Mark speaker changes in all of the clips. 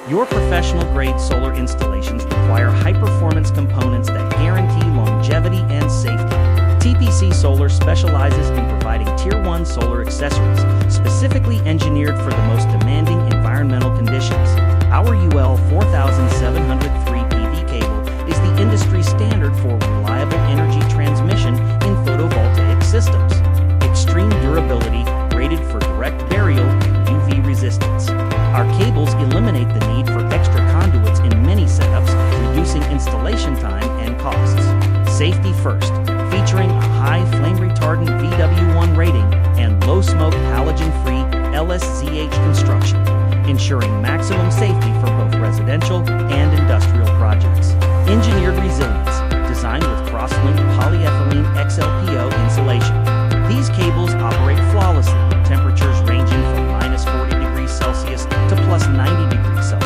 Speaker 1: Your professional-grade solar installations require high-performance components that guarantee longevity and safety. TPC Solar specializes in providing Tier 1 solar accessories, specifically engineered for the most demanding environmental conditions. Our UL 4703 PV cable is the industry standard for reliable energy transmission in photovoltaic systems. Extreme durability, rated for direct burial and UV resistance. Our cables eliminate the need for extra conduits in many setups, reducing installation time and costs. Safety first, featuring a high flame-retardant VW1 rating and low smoke halogen-free LSZH construction, ensuring maximum safety for both residential and industrial projects. Engineered resilience, designed with cross-linked polyethylene XLPO insulation. These cables operate flawlessly, with temperatures ranging from -40°C to +90°C.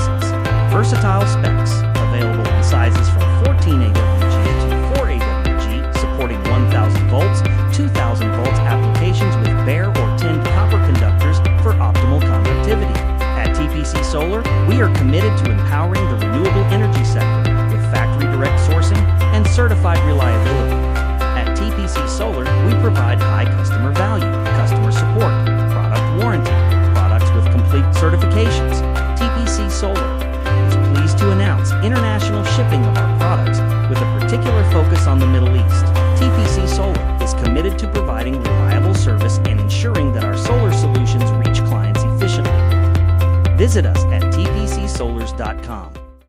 Speaker 1: Versatile specs, available in sizes from 14 AWG to 4 AWG, supporting 1000 volts, 2000 volts applications with bare or tinned copper conductors for optimal conductivity. At TPC Solar, we are committed to empowering the renewable energy sector with factory direct sourcing and certified reliability. At TPC Solar, we provide high customer value, customer support, product warranty, products with complete certifications. TPC Solar is pleased to announce international shipping of our products with a particular focus on the Middle East. TPC Solar is committed to providing reliable service and ensuring that our solar solutions reach clients efficiently. Visit us at tpcsolars.com.